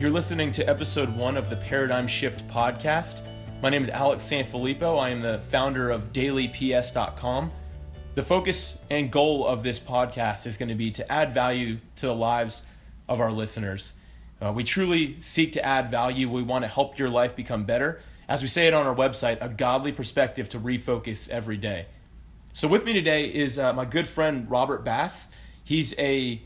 You're listening to episode 1 of the Paradigm Shift podcast. My name is Alex Sanfilippo. I am the founder of dailyps.com. The focus and goal of this podcast is going to be to add value to the lives of our listeners. We truly seek to add value. We want to help your life become better. As we say it on our website, a godly perspective to refocus every day. So with me today is my good friend Robert Bass. He's a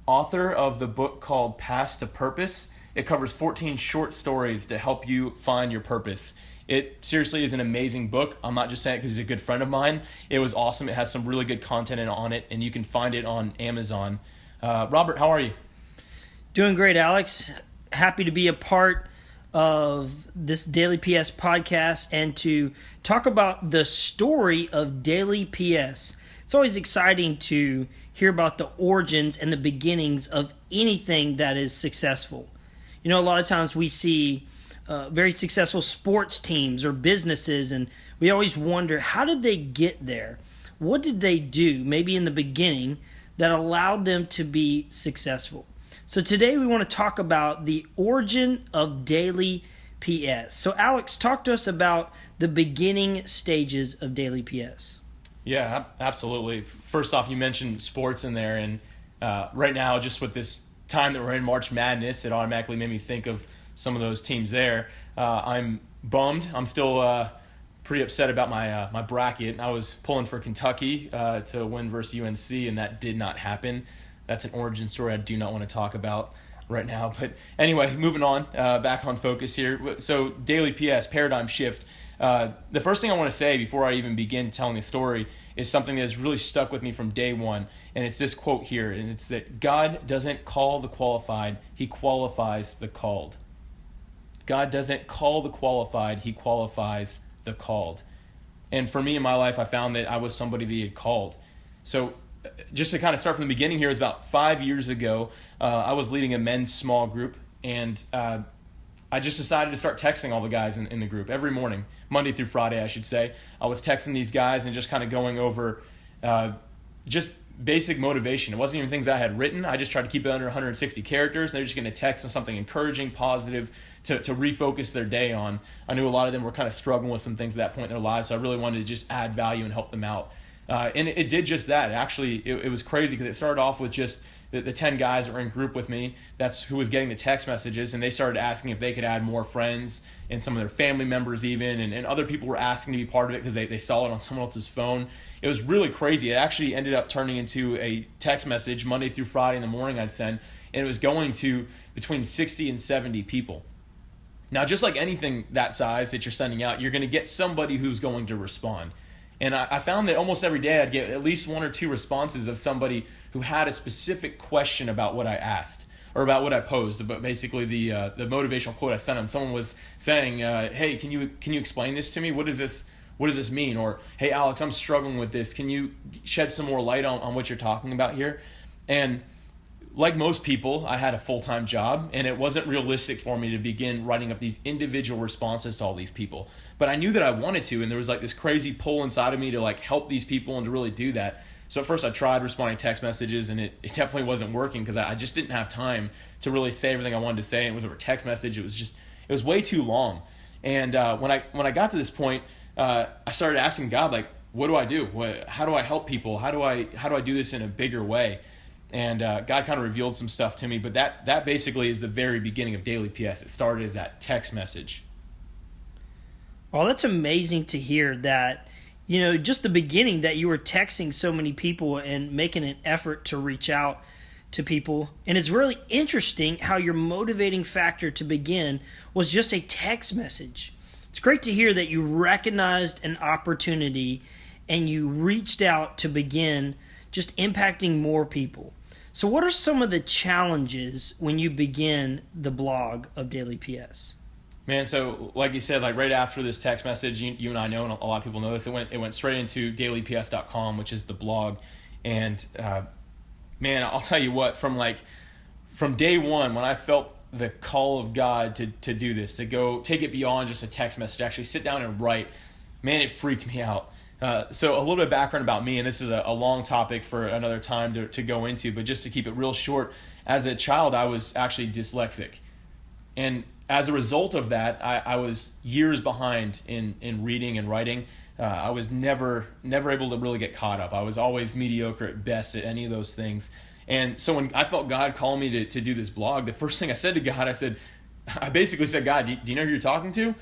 author of the book called Path to Purpose. It covers 14 short stories to help you find your purpose. It seriously is an amazing book. I'm not just saying it because he's a good friend of mine. It was awesome. It has some really good content on it, and you can find it on Amazon. Robert, how are you? Doing great, Alex. Happy to be a part of this Daily PS podcast and to talk about the story of Daily PS. It's always exciting to hear about the origins and the beginnings of anything that is successful. You know, a lot of times we see very successful sports teams or businesses, and we always wonder, how did they get there? What did they do, maybe in the beginning, that allowed them to be successful? So today we want to talk about the origin of Daily PS. So Alex, talk to us about the beginning stages of Daily PS. Yeah, absolutely. First off, you mentioned sports in there, and right now, just with this time that we're in, March Madness, it automatically made me think of some of those teams there. I'm bummed. I'm still pretty upset about my bracket. I was pulling for Kentucky to win versus UNC, and that did not happen. That's an origin story I do not want to talk about right now. But anyway, moving on, back on focus here. So Daily PS, Paradigm Shift. The first thing I want to say before I even begin telling the story is something that has really stuck with me from day one, and it's this quote here, and it's that God doesn't call the qualified, He qualifies the called. God doesn't call the qualified, He qualifies the called. And for me in my life, I found that I was somebody that He had called. So just to kind of start from the beginning here, it was about 5 years ago. I was leading a men's small group, and I just decided to start texting all the guys in the group every morning, Monday through Friday, I should say. I was texting these guys and just kind of going over just basic motivation. It wasn't even things I had written. I just tried to keep it under 160 characters. They're just going to text on something encouraging, positive, to refocus their day on. I knew a lot of them were kind of struggling with some things at that point in their lives, so I really wanted to just add value and help them out. And it did just that. Actually, it was crazy because it started off with just the 10 guys that were in group with me. That's who was getting the text messages, and they started asking if they could add more friends and some of their family members even, and other people were asking to be part of it because they saw it on someone else's phone. It was really crazy. It actually ended up turning into a text message Monday through Friday in the morning I'd send, and it was going to between 60 and 70 people. Now, just like anything that size that you're sending out, you're going to get somebody who's going to respond. And I found that almost every day I'd get at least 1 or 2 responses of somebody who had a specific question about what I asked or about what I posed. But basically the motivational quote I sent them, someone was saying, "Hey, can you explain this to me? What does this mean?" Or, "Hey, Alex, I'm struggling with this. Can you shed some more light on what you're talking about here?" And like most people, I had a full-time job, and it wasn't realistic for me to begin writing up these individual responses to all these people. But I knew that I wanted to, and there was like this crazy pull inside of me to like help these people and to really do that. So at first I tried responding to text messages, and it definitely wasn't working because I just didn't have time to really say everything I wanted to say. It was over text message. It was way too long. And when I got to this point, I started asking God, like, what do I do? How do I help people? How do I do this in a bigger way? And God kind of revealed some stuff to me, but that basically is the very beginning of Daily PS. It started as that text message. Well, that's amazing to hear that, you know, just the beginning that you were texting so many people and making an effort to reach out to people. And it's really interesting how your motivating factor to begin was just a text message. It's great to hear that you recognized an opportunity and you reached out to begin just impacting more people. So what are some of the challenges when you begin the blog of Daily PS? Man, so like you said, like right after this text message, you and I know, and a lot of people know this, it went straight into dailyps.com, which is the blog. And man, I'll tell you what, from day one, when I felt the call of God to do this, to go take it beyond just a text message, actually sit down and write, man, it freaked me out. So a little bit of background about me, and this is a long topic for another time to go into, but just to keep it real short, as a child, I was actually dyslexic. And as a result of that, I was years behind in reading and writing. I was never able to really get caught up. I was always mediocre at best at any of those things. And so when I felt God call me to do this blog, the first thing I said to God, I basically said, God, do you know who you're talking to?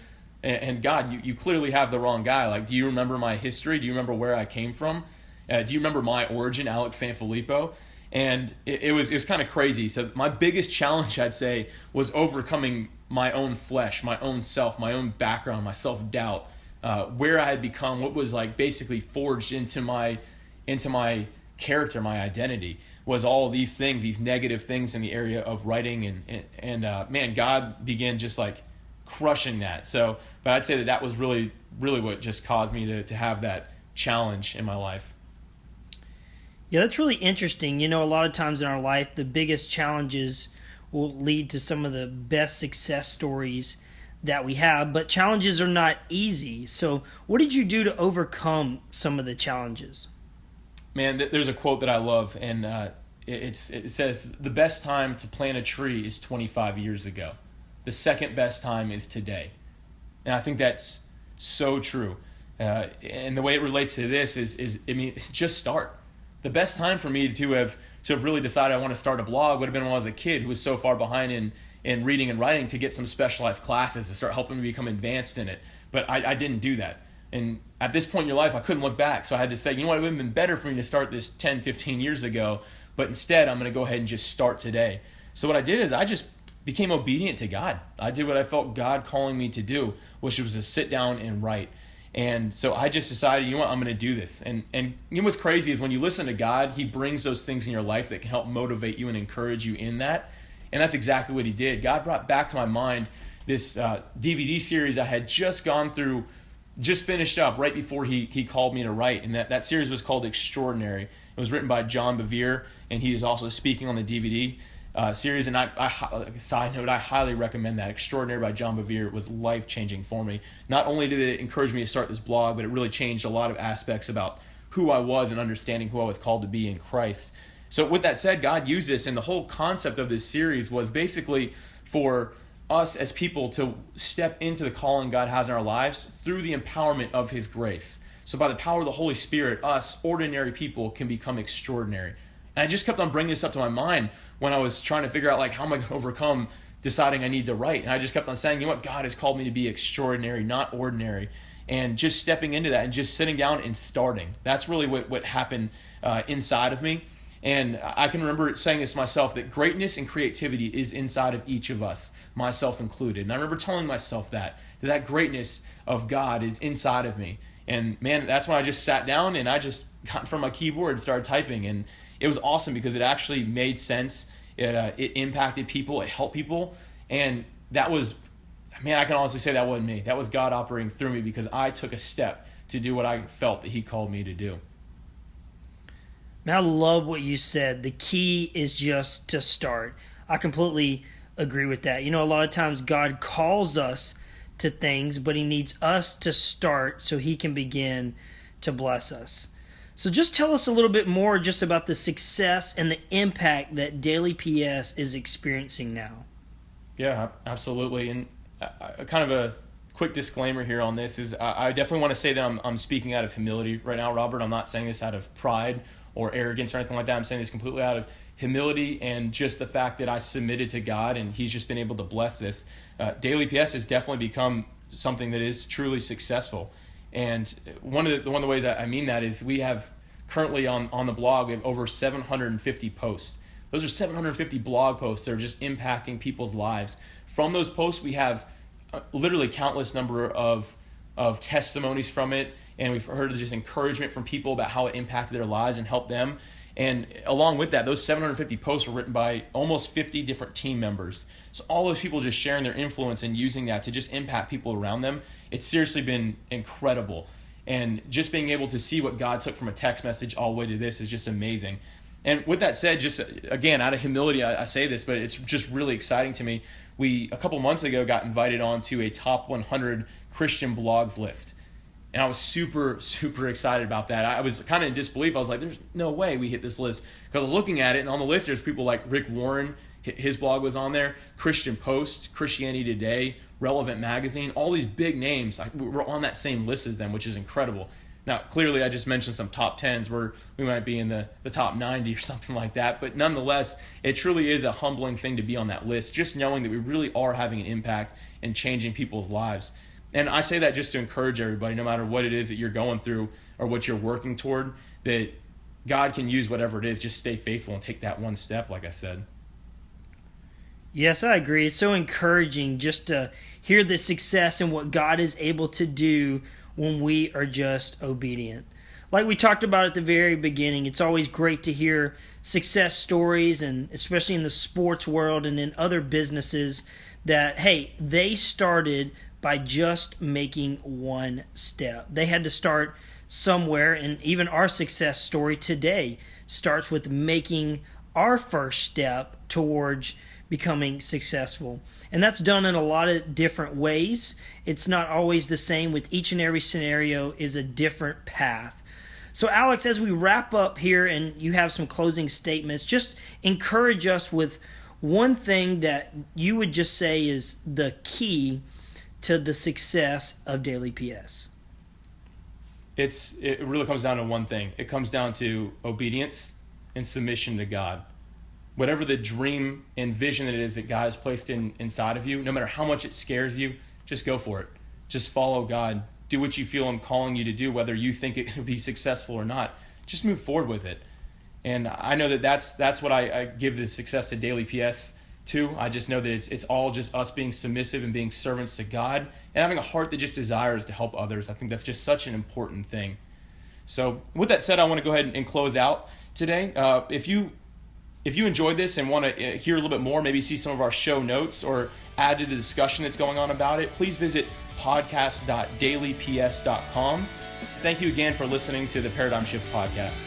And God, you clearly have the wrong guy. Like, do you remember my history? Do you remember where I came from? Do you remember my origin, Alex Sanfilippo? And it was kind of crazy. So my biggest challenge, I'd say, was overcoming my own flesh, my own self, my own background, my self-doubt, where I had become, what was like basically forged into my character, my identity, was all these things, these negative things in the area of writing, and man, God began just like crushing that. So, but I'd say that was really, really what just caused me to have that challenge in my life. Yeah, that's really interesting. You know, a lot of times in our life, the biggest challenges will lead to some of the best success stories that we have, but challenges are not easy. So what did you do to overcome some of the challenges? Man, there's a quote that I love, and it says, the best time to plant a tree is 25 years ago. The second best time is today. And I think that's so true. And the way it relates to this is just start. The best time for me to have really decided I want to start a blog would have been when I was a kid who was so far behind in reading and writing to get some specialized classes to start helping me become advanced in it. But I didn't do that. And at this point in your life, I couldn't look back. So I had to say, you know what, it would have been better for me to start this 10, 15 years ago. But instead, I'm going to go ahead and just start today. So what I did is I just became obedient to God. I did what I felt God calling me to do, which was to sit down and write. And so I just decided, you know what, I'm going to do this. And you know what's crazy is when you listen to God, he brings those things in your life that can help motivate you and encourage you in that. And that's exactly what he did. God brought back to my mind this DVD series I had just gone through, just finished up right before he called me to write. And that series was called Extraordinary. It was written by John Bevere, and he is also speaking on the DVD series. And a side note, I highly recommend that. Extraordinary by John Bevere was life-changing for me. Not only did it encourage me to start this blog, but it really changed a lot of aspects about who I was and understanding who I was called to be in Christ. So with that said, God used this, and the whole concept of this series was basically for us as people to step into the calling God has in our lives through the empowerment of his grace. So by the power of the Holy Spirit, us ordinary people can become extraordinary. And I just kept on bringing this up to my mind when I was trying to figure out, like, how am I going to overcome deciding I need to write? And I just kept on saying, you know what, God has called me to be extraordinary, not ordinary. And just stepping into that and just sitting down and starting. That's really what happened inside of me. And I can remember saying this to myself, that greatness and creativity is inside of each of us, myself included. And I remember telling myself that greatness of God is inside of me. And man, that's when I just sat down and I just got in front of my keyboard and started typing. And it was awesome because it actually made sense. It impacted people. It helped people. And that was, man, I can honestly say that wasn't me. That was God operating through me because I took a step to do what I felt that he called me to do. Man, I love what you said. The key is just to start. I completely agree with that. You know, a lot of times God calls us to things, but he needs us to start so he can begin to bless us. So just tell us a little bit more just about the success and the impact that Daily PS is experiencing now. Yeah, absolutely. And kind of a quick disclaimer here on this is I definitely want to say that I'm speaking out of humility right now, Robert. I'm not saying this out of pride or arrogance or anything like that. I'm saying this completely out of humility and just the fact that I submitted to God and he's just been able to bless this. Daily PS has definitely become something that is truly successful. And one of the ways I mean that is we have currently on the blog, we have over 750 posts. Those are 750 blog posts that are just impacting people's lives. From those posts, we have literally countless number of testimonies from it, and we've heard just encouragement from people about how it impacted their lives and helped them. And along with that, those 750 posts were written by almost 50 different team members. So all those people just sharing their influence and using that to just impact people around them. It's seriously been incredible. And just being able to see what God took from a text message all the way to this is just amazing. And with that said, just again, out of humility, I say this, but it's just really exciting to me. We, a couple months ago, got invited on to a top 100 Christian blogs list. And I was super, super excited about that. I was kind of in disbelief. I was like, there's no way we hit this list. Because I was looking at it, and on the list, there's people like Rick Warren, His blog was on there. Christian Post, Christianity Today, Relevant Magazine, all these big names, we're on that same list as them, which is incredible. Now, clearly, I just mentioned some top 10s where we might be in the top 90 or something like that. But nonetheless, it truly is a humbling thing to be on that list, just knowing that we really are having an impact and changing people's lives. And I say that just to encourage everybody, no matter what it is that you're going through or what you're working toward, that God can use whatever it is. Just stay faithful and take that one step, like I said. Yes, I agree. It's so encouraging just to hear the success and what God is able to do when we are just obedient. Like we talked about at the very beginning, it's always great to hear success stories, and especially in the sports world and in other businesses, that, hey, they started by just making one step. They had to start somewhere, and even our success story today starts with making our first step towards becoming successful. And that's done in a lot of different ways. It's not always the same. With each and every scenario is a different path. So Alex, as we wrap up here and you have some closing statements, just encourage us with one thing that you would just say is the key to the success of Daily PS. It really comes down to one thing. It comes down to obedience and submission to God. Whatever the dream and vision it is that God has placed inside of you, no matter how much it scares you, just go for it. Just follow God. Do what you feel Him calling you to do, whether you think it will be successful or not. Just move forward with it. And I know that that's what I give the success to Daily PS to. I just know that it's all just us being submissive and being servants to God and having a heart that just desires to help others. I think that's just such an important thing. So with that said, I want to go ahead and close out today. If you enjoyed this and want to hear a little bit more, maybe see some of our show notes or add to the discussion that's going on about it, please visit podcast.dailyps.com. Thank you again for listening to the Paradigm Shift Podcast.